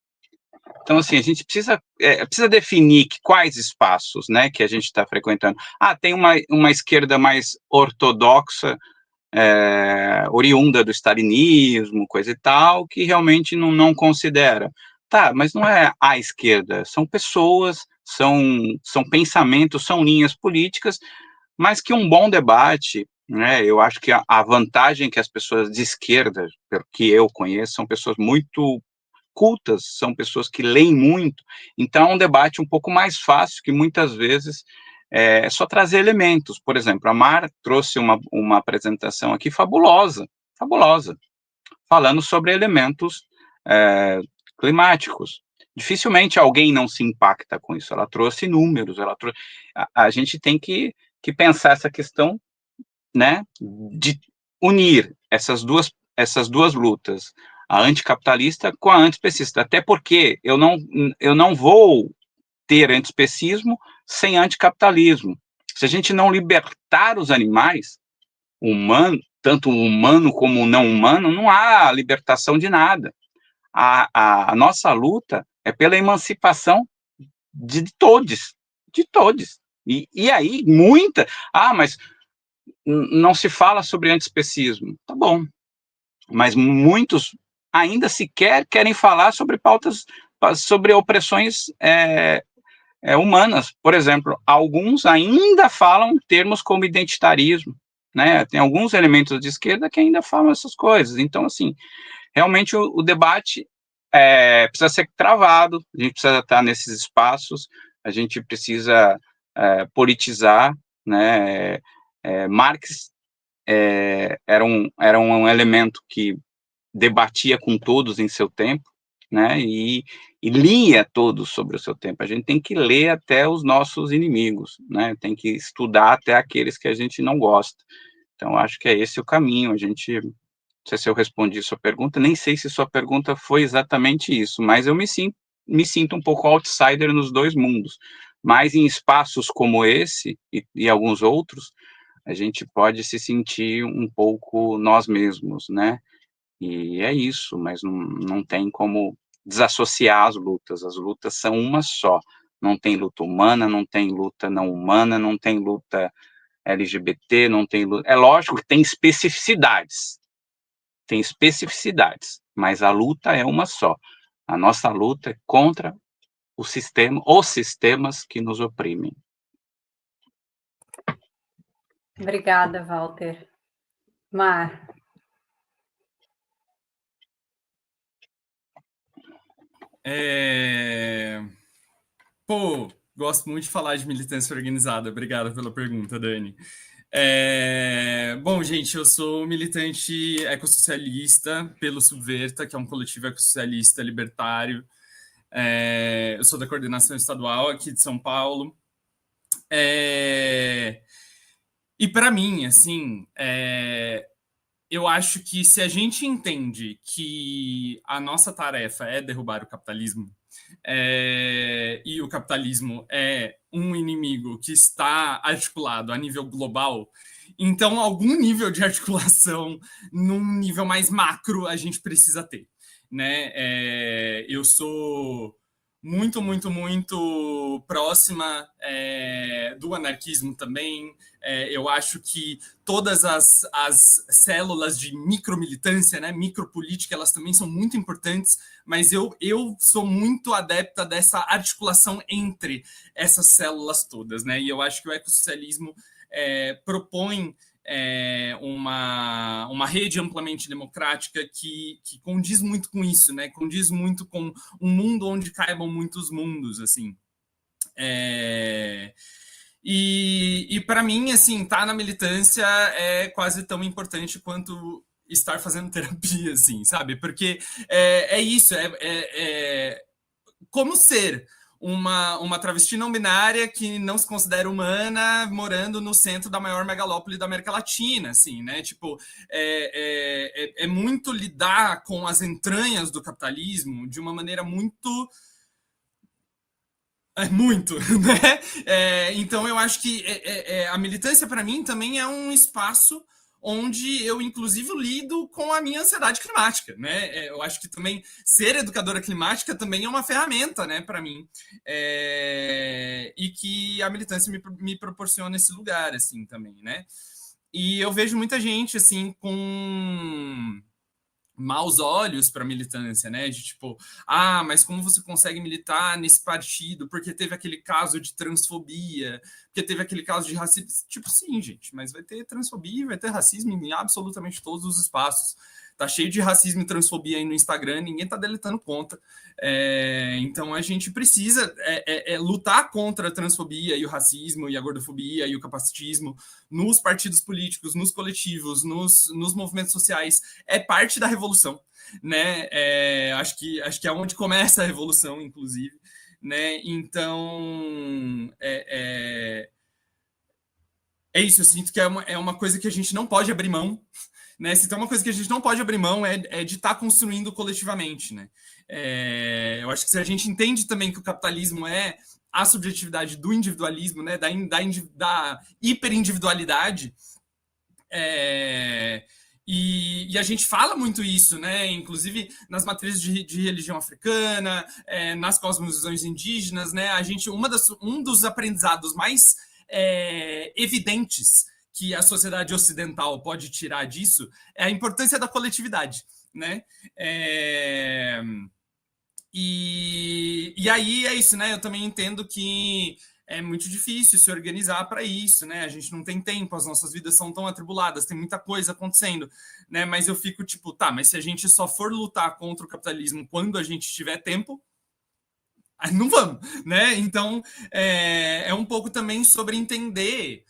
Então, assim, a gente precisa definir quais espaços, né, que a gente está frequentando. Tem uma esquerda mais ortodoxa, oriunda do stalinismo, coisa e tal, que realmente não considera. Tá, mas não é a esquerda, são pessoas, são pensamentos, são linhas políticas, mas que um bom debate, né, eu acho que a vantagem que as pessoas de esquerda, pelo que eu conheço, são pessoas muito cultas, são pessoas que leem muito, então é um debate um pouco mais fácil, que muitas vezes é só trazer elementos. Por exemplo, a Mar trouxe uma apresentação aqui fabulosa, falando sobre elementos climáticos. Dificilmente alguém não se impacta com isso. Ela trouxe números, a gente tem que pensar essa questão, né, de unir essas duas lutas, a anticapitalista com a antiespecista, até porque eu não vou ter antiespecismo sem anticapitalismo. Se a gente não libertar os animais, tanto o humano como o não humano, não há libertação de nada. A nossa luta é pela emancipação de todos, de todos. E aí, mas não se fala sobre antiespecismo. Tá bom, mas muitos ainda sequer querem falar sobre pautas, sobre opressões humanas. Por exemplo, alguns ainda falam termos como identitarismo, né? Tem alguns elementos de esquerda que ainda falam essas coisas. Então, assim, realmente o debate precisa ser travado, a gente precisa estar nesses espaços, a gente precisa politizar, né? Marx era um elemento que debatia com todos em seu tempo, né? E lia todos sobre o seu tempo. A gente tem que ler até os nossos inimigos, né? Tem que estudar até aqueles que a gente não gosta. Então, acho que é esse o caminho. Não sei se eu respondi sua pergunta, nem sei se sua pergunta foi exatamente isso, mas eu me sinto um pouco outsider nos dois mundos. Mas em espaços como esse e alguns outros, a gente pode se sentir um pouco nós mesmos, né? E é isso, mas não tem como desassociar as lutas são uma só. Não tem luta humana, não tem luta não humana, não tem luta LGBT, não tem luta. É lógico que tem especificidades, mas a luta é uma só. A nossa luta é contra o sistema, os sistemas que nos oprimem. Obrigada, Walter. Mar. Pô, gosto muito de falar de militância organizada. Obrigado pela pergunta, Dani. Bom, gente, eu sou militante ecossocialista pelo Subverta, que é um coletivo ecossocialista libertário. Eu sou da coordenação estadual aqui de São Paulo. E para mim, assim, eu acho que se a gente entende que a nossa tarefa é derrubar o capitalismo, e o capitalismo é um inimigo que está articulado a nível global, então algum nível de articulação num nível mais macro a gente precisa ter, né? Eu sou muito, muito, muito próxima do anarquismo também. Eu acho que todas as células de micromilitância, né, micropolítica, elas também são muito importantes, mas eu sou muito adepta dessa articulação entre essas células todas, né? E eu acho que o ecossocialismo propõe uma rede amplamente democrática que condiz muito com isso, né? Condiz muito com um mundo onde caibam muitos mundos, assim. E para mim, assim, estar na militância é quase tão importante quanto estar fazendo terapia, assim, sabe? Porque é isso, como ser uma travesti não binária que não se considera humana morando no centro da maior megalópole da América Latina, assim, né? Tipo, é muito lidar com as entranhas do capitalismo de uma maneira muito, né? Então eu acho que a militância para mim também é um espaço onde eu, inclusive, lido com a minha ansiedade climática, né? Eu acho que também ser educadora climática também é uma ferramenta, né, para mim, e que a militância me proporciona esse lugar, assim, também, né? E eu vejo muita gente, assim, com maus olhos para a militância, né? De tipo, mas como você consegue militar nesse partido? Porque teve aquele caso de transfobia, porque teve aquele caso de racismo. Tipo, sim, gente, mas vai ter transfobia, vai ter racismo em absolutamente todos os espaços. Tá cheio de racismo e transfobia aí no Instagram, ninguém tá deletando conta. Então a gente precisa lutar contra a transfobia e o racismo e a gordofobia e o capacitismo nos partidos políticos, nos coletivos, nos movimentos sociais. É parte da revolução, né? Acho que é onde começa a revolução, inclusive, né? Então é isso. Eu sinto que é uma coisa que a gente não pode abrir mão, né? Se tem uma coisa que a gente não pode abrir mão é de estar construindo coletivamente, né? Eu acho que se a gente entende também que o capitalismo é a subjetividade do individualismo, né? Da hiperindividualidade, e a gente fala muito isso, né? Inclusive nas matrizes de religião africana, nas cosmovisões indígenas, né? Um dos aprendizados mais evidentes que a sociedade ocidental pode tirar disso é a importância da coletividade, né? E aí é isso, né? Eu também entendo que é muito difícil se organizar para isso, né? A gente não tem tempo, as nossas vidas são tão atribuladas, tem muita coisa acontecendo, né? Mas eu fico tipo, tá, mas se a gente só for lutar contra o capitalismo quando a gente tiver tempo, não vamos, né? Então é um pouco também sobre entender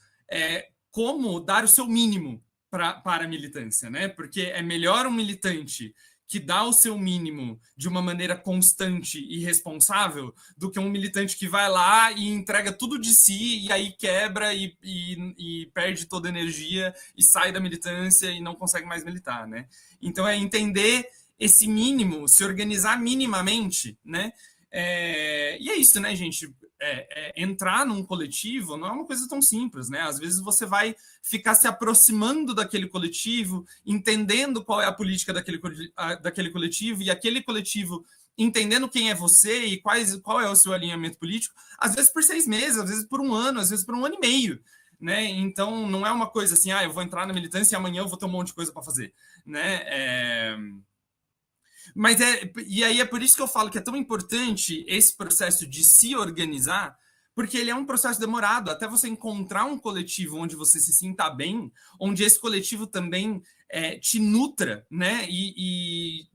como dar o seu mínimo para a militância, né? Porque é melhor um militante que dá o seu mínimo de uma maneira constante e responsável do que um militante que vai lá e entrega tudo de si e aí quebra e perde toda a energia e sai da militância e não consegue mais militar, né? Então é entender esse mínimo, se organizar minimamente, né? E é isso, né, gente? Entrar num coletivo não é uma coisa tão simples, né? Às vezes você vai ficar se aproximando daquele coletivo, entendendo qual é a política daquele coletivo, e aquele coletivo entendendo quem é você e qual é o seu alinhamento político, às vezes por 6 meses, às vezes por 1 ano, às vezes por 1 ano e meio, né? Então, não é uma coisa assim, eu vou entrar na militância e amanhã eu vou ter um monte de coisa para fazer, né? Mas e aí é por isso que eu falo que é tão importante esse processo de se organizar, porque ele é um processo demorado, até você encontrar um coletivo onde você se sinta bem, onde esse coletivo também te nutra, né? E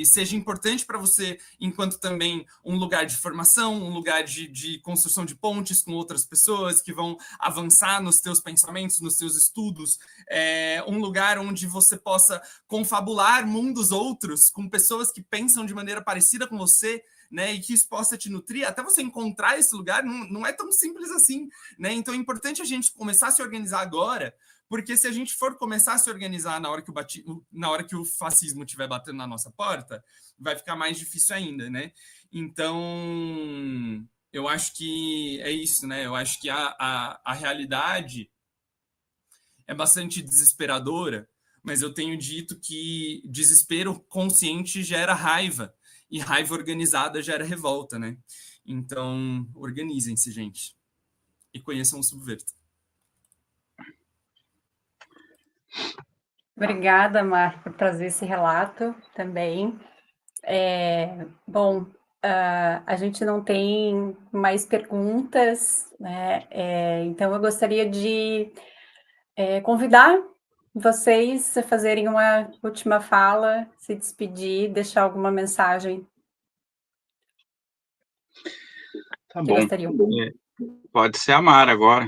seja importante para você, enquanto também um lugar de formação, um lugar de construção de pontes com outras pessoas que vão avançar nos teus pensamentos, nos teus estudos, um lugar onde você possa confabular mundos outros com pessoas que pensam de maneira parecida com você, né, e que isso possa te nutrir, até você encontrar esse lugar, não é tão simples assim, né? Então é importante a gente começar a se organizar agora, porque se a gente for começar a se organizar na hora que o fascismo estiver batendo na nossa porta, vai ficar mais difícil ainda, né? Então, eu acho que é isso, né? Eu acho que a realidade é bastante desesperadora, mas eu tenho dito que desespero consciente gera raiva, e raiva organizada gera revolta, né? Então, organizem-se, gente. E conheçam o Subverta. Obrigada, Mar, por trazer esse relato também. Bom, a gente não tem mais perguntas, né? Então eu gostaria de convidar vocês a fazerem uma última fala, se despedir, deixar alguma mensagem Tá que bom. gostariam. Pode ser a Mar agora,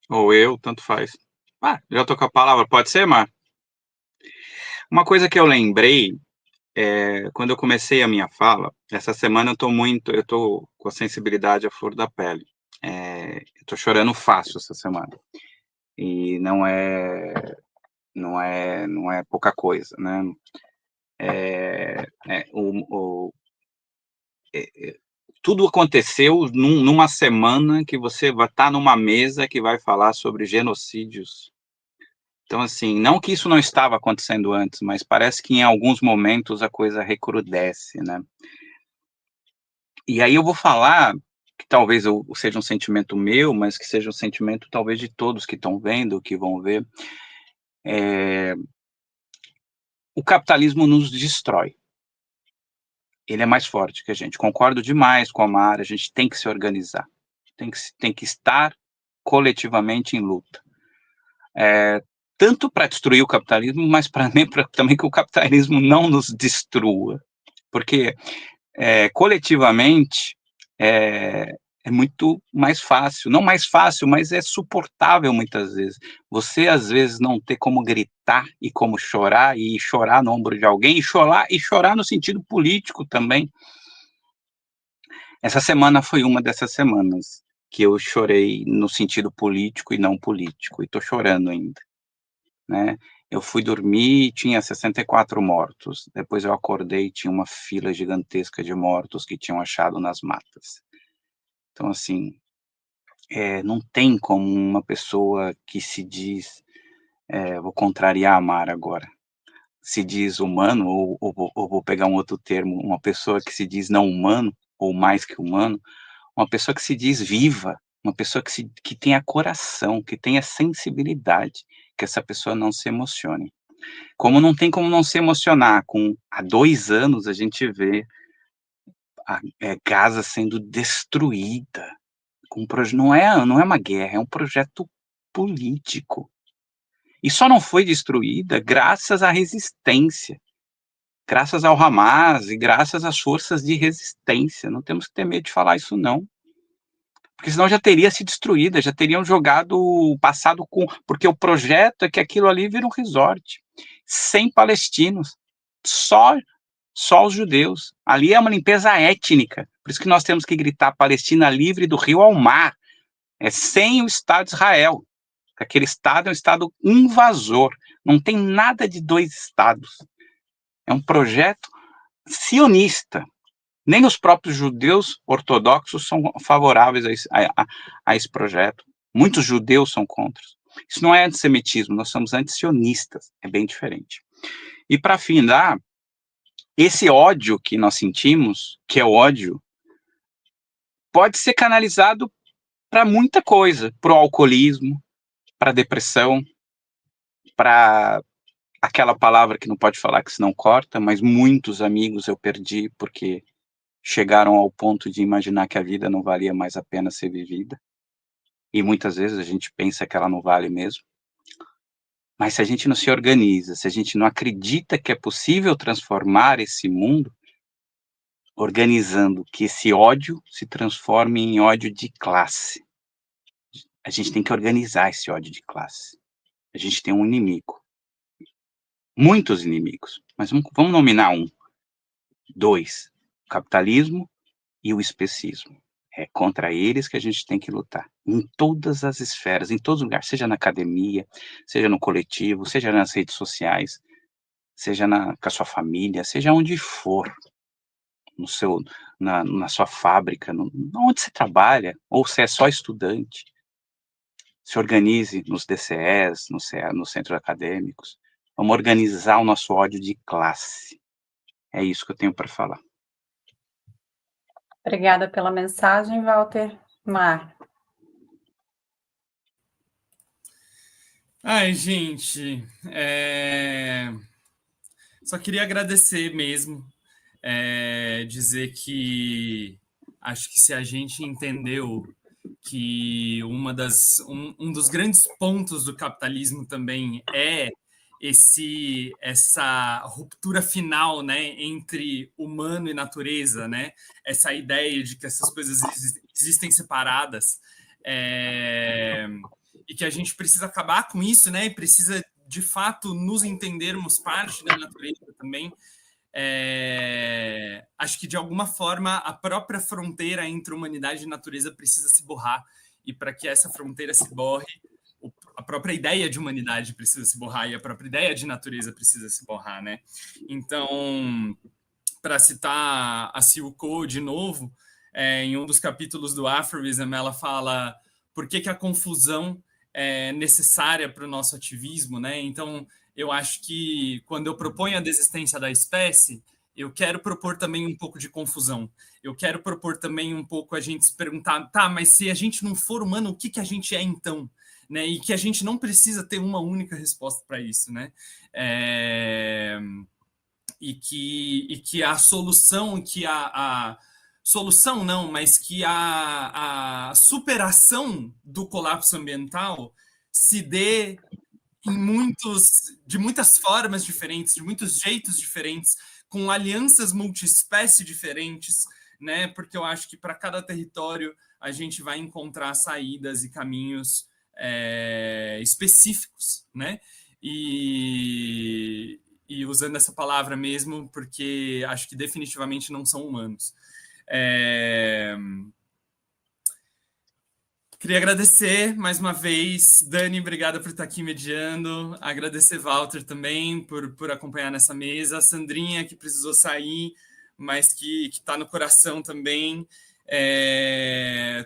ou eu, tanto faz. Já tô com a palavra, pode ser, Mar? Uma coisa que eu lembrei, quando eu comecei a minha fala, essa semana eu tô com a sensibilidade à flor da pele. Eu tô chorando fácil essa semana. E não é pouca coisa, né? Tudo aconteceu numa semana que você vai estar numa mesa que vai falar sobre genocídios. Então, assim, não que isso não estava acontecendo antes, mas parece que em alguns momentos a coisa recrudesce, né? E aí eu vou falar que talvez seja um sentimento meu, mas que seja um sentimento talvez de todos que estão vendo, que vão ver. O capitalismo nos destrói. Ele é mais forte que a gente. Concordo demais com a Mara, a gente tem que se organizar. Tem que estar coletivamente em luta. Tanto para destruir o capitalismo, mas também que o capitalismo não nos destrua. Porque coletivamente é muito mais fácil, não mais fácil, mas é suportável muitas vezes. Você às vezes não ter como gritar e como chorar e chorar no ombro de alguém e chorar no sentido político também. Essa semana foi uma dessas semanas que eu chorei no sentido político e não político, e estou chorando ainda, né? Eu fui dormir e tinha 64 mortos. Depois eu acordei e tinha uma fila gigantesca de mortos que tinham achado nas matas. Então, assim, não tem como uma pessoa que se diz, vou contrariar a Mara agora, se diz humano, ou vou pegar um outro termo, uma pessoa que se diz não humano, ou mais que humano, uma pessoa que se diz viva, uma pessoa que tenha coração, que tenha sensibilidade, que essa pessoa não se emocione. Como não tem como não se emocionar, há 2 anos a gente vê Gaza sendo destruída, não é uma guerra, é um projeto político. E só não foi destruída graças à resistência, graças ao Hamas e graças às forças de resistência. Não temos que ter medo de falar isso, não. Porque senão já teria se destruída, já teriam passado porque o projeto é que aquilo ali vira um resort, sem palestinos, só os judeus. Ali é uma limpeza étnica, por isso que nós temos que gritar Palestina livre do rio ao mar, sem o Estado de Israel. Aquele Estado é um Estado invasor, não tem nada de 2 Estados. É um projeto sionista. Nem os próprios judeus ortodoxos são favoráveis a esse projeto. Muitos judeus são contra. Isso não é antissemitismo, nós somos antisionistas, é bem diferente. E para findar, esse ódio que nós sentimos, que é ódio, pode ser canalizado para muita coisa, para o alcoolismo, para a depressão, para aquela palavra que não pode falar que senão corta, mas muitos amigos eu perdi porque chegaram ao ponto de imaginar que a vida não valia mais a pena ser vivida, e muitas vezes a gente pensa que ela não vale mesmo. Mas se a gente não se organiza, se a gente não acredita que é possível transformar esse mundo, organizando que esse ódio se transforme em ódio de classe. A gente tem que organizar esse ódio de classe. A gente tem um inimigo. Muitos inimigos, mas vamos nominar 1, 2, o capitalismo e o especismo. É contra eles que a gente tem que lutar, em todas as esferas, em todos os lugares, seja na academia, seja no coletivo, seja nas redes sociais, seja com a sua família, seja onde for, no seu, na sua fábrica, onde você trabalha, ou se é só estudante. Se organize nos DCEs, nos centros acadêmicos. Vamos organizar o nosso ódio de classe. É isso que eu tenho para falar. Obrigada pela mensagem, Walter. Mar. Ai, gente, só queria agradecer mesmo, dizer que acho que se a gente entendeu que um dos grandes pontos do capitalismo também é essa ruptura final, né, entre humano e natureza, né, essa ideia de que essas coisas existem separadas, e que a gente precisa acabar com isso, né, e precisa de fato nos entendermos parte da natureza também. Acho que de alguma forma a própria fronteira entre humanidade e natureza precisa se borrar, e para que essa fronteira se borre, a própria ideia de humanidade precisa se borrar e a própria ideia de natureza precisa se borrar, né? Então, para citar a Sil Ko de novo, em um dos capítulos do Aphorism, ela fala por que a confusão é necessária para o nosso ativismo, né? Então, eu acho que quando eu proponho a desistência da espécie, eu quero propor também um pouco de confusão. Eu quero propor também um pouco a gente se perguntar, tá, mas se a gente não for humano, o que a gente é então? Né? E que a gente não precisa ter uma única resposta para isso, né? E que a solução, que a solução não, mas que a superação do colapso ambiental se dê de muitas formas diferentes, de muitos jeitos diferentes, com alianças multiespécie diferentes, né? Porque eu acho que para cada território a gente vai encontrar saídas e caminhos específicos, né? E usando essa palavra mesmo, porque acho que definitivamente não são humanos. Queria agradecer mais uma vez, Dani, obrigada por estar aqui mediando, agradecer Walter também por acompanhar nessa mesa, a Sandrinha, que precisou sair, mas que está no coração também,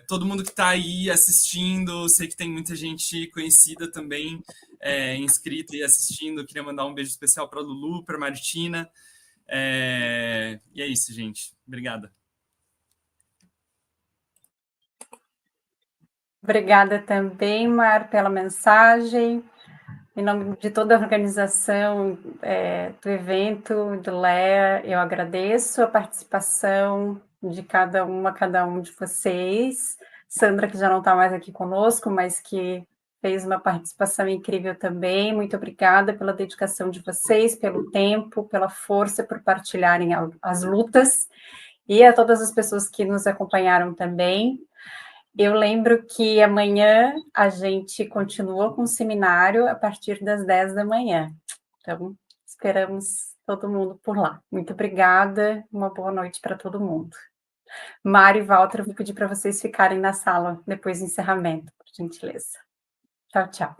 todo mundo que está aí assistindo, sei que tem muita gente conhecida também, inscrita e assistindo, queria mandar um beijo especial para a Lulu, para a Martina, e é isso, gente, obrigada. Obrigada também, Mar, pela mensagem. Em nome de toda a organização do evento, do LEA, eu agradeço a participação de cada um de vocês. Sandra, que já não está mais aqui conosco, mas que fez uma participação incrível também. Muito obrigada pela dedicação de vocês, pelo tempo, pela força, por partilharem as lutas. E a todas as pessoas que nos acompanharam também. Eu lembro que amanhã a gente continua com o seminário a partir das 10 da manhã. Então, esperamos todo mundo por lá. Muito obrigada, uma boa noite para todo mundo. Mário e Walter, eu vou pedir para vocês ficarem na sala depois do encerramento, por gentileza. Tchau, tchau.